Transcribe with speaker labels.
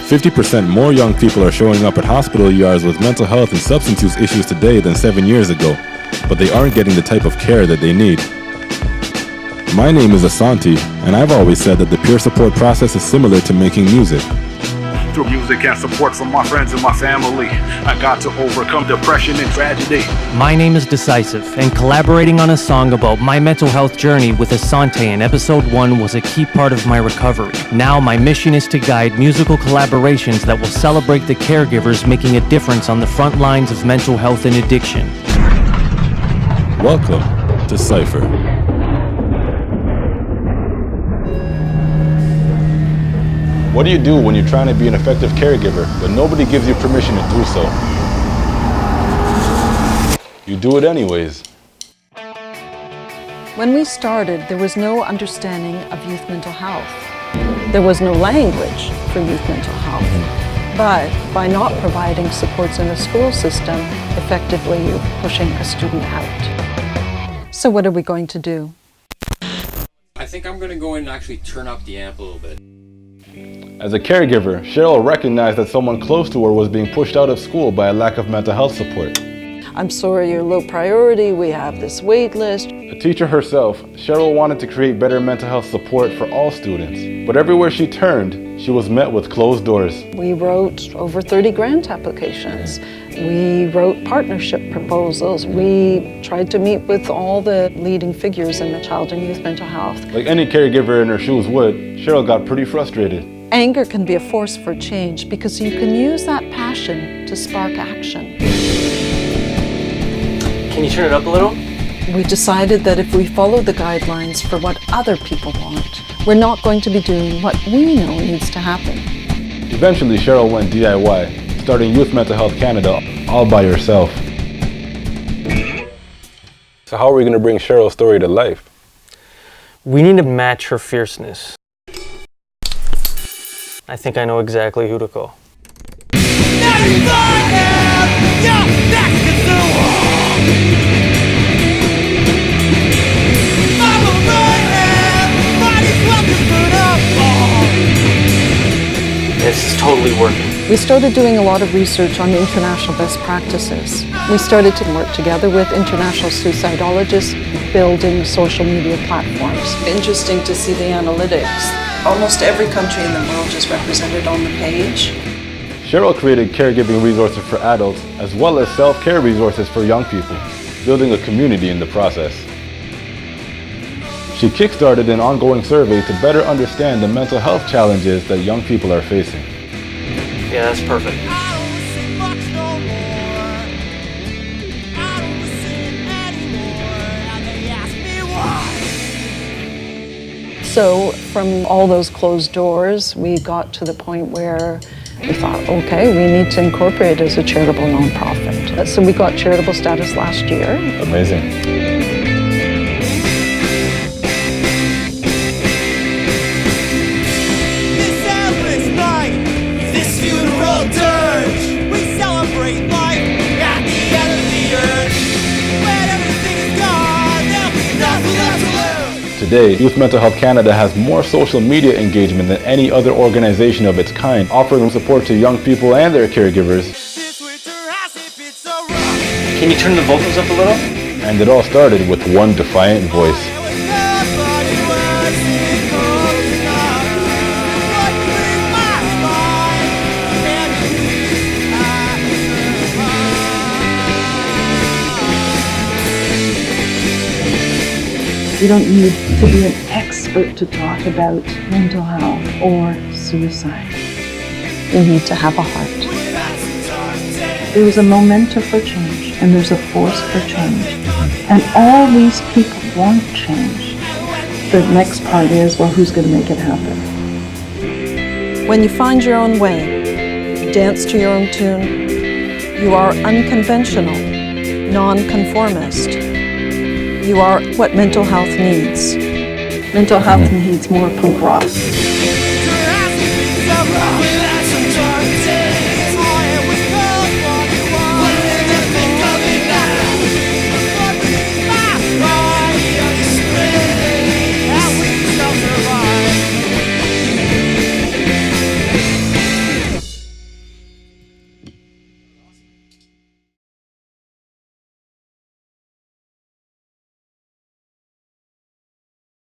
Speaker 1: 50% more young people are showing up at hospital ERs with mental health and substance use issues today than 7 years ago, but they aren't getting the type of care that they need. My name is Asante, and I've always said that the peer support process is similar to making music.
Speaker 2: Through music and support from my friends and my family, I got to overcome depression and tragedy.
Speaker 3: My name is d-sisive, and collaborating on a song about my mental health journey with Asante in episode 1 was a key part of my recovery. Now my mission is to guide musical collaborations that will celebrate the caregivers making a difference on the front lines of mental health and addiction.
Speaker 1: Welcome to Cypher. What do you do when you're trying to be an effective caregiver, but nobody gives you permission to do so? You do it anyways.
Speaker 4: When we started, there was no understanding of youth mental health. There was no language for youth mental health. But by not providing supports in the school system, effectively you're pushing a student out. So what are we going to do?
Speaker 5: I think I'm going to go in and actually turn up the amp a little bit.
Speaker 1: As a caregiver, Sheryl recognized that someone close to her was being pushed out of school by a lack of mental health support.
Speaker 4: I'm sorry, you're low priority, we have this wait list.
Speaker 1: A teacher herself, Sheryl wanted to create better mental health support for all students. But everywhere she turned, she was met with closed doors.
Speaker 4: We wrote over 30 grant applications. We wrote partnership proposals. We tried to meet with all the leading figures in the child and youth mental health.
Speaker 1: Like any caregiver in her shoes would, Sheryl got pretty frustrated.
Speaker 4: Anger can be a force for change because you can use that passion to spark action.
Speaker 3: Can you turn it up a little?
Speaker 4: We decided that if we follow the guidelines for what other people want, we're not going to be doing what we know needs to happen.
Speaker 1: Eventually, Sheryl went DIY, starting Youth Mental Health Canada all by herself. So how are we going to bring Sheryl's story to life?
Speaker 3: We need to match her fierceness. I think I know exactly who to call. This is totally working.
Speaker 4: We started doing a lot of research on international best practices. We started to work together with international suicidologists, building social media platforms. Interesting to see the analytics. Almost every country in the world is represented on the page.
Speaker 1: Sheryl created caregiving resources for adults as well as self-care resources for young people, building a community in the process. She kickstarted an ongoing survey to better understand the mental health challenges that young people are facing.
Speaker 3: Yeah, that's perfect.
Speaker 4: So from all those closed doors, we got to the point where we thought, okay, we need to incorporate it as a charitable nonprofit. So we got charitable status last year.
Speaker 1: Amazing. Today, Youth Mental Health Canada has more social media engagement than any other organization of its kind, offering support to young people and their caregivers.
Speaker 3: Can you turn the vocals up a little?
Speaker 1: And it all started with one defiant voice.
Speaker 6: You don't need to be an expert to talk about mental health or suicide.
Speaker 4: You need to have a heart.
Speaker 6: There is a momentum for change, and there's a force for change. And all these people want change. The next part is, well, who's going to make it happen?
Speaker 4: When you find your own way, dance to your own tune, you are unconventional, non-conformist. You are what mental health needs.
Speaker 6: Mental health needs more punk rock.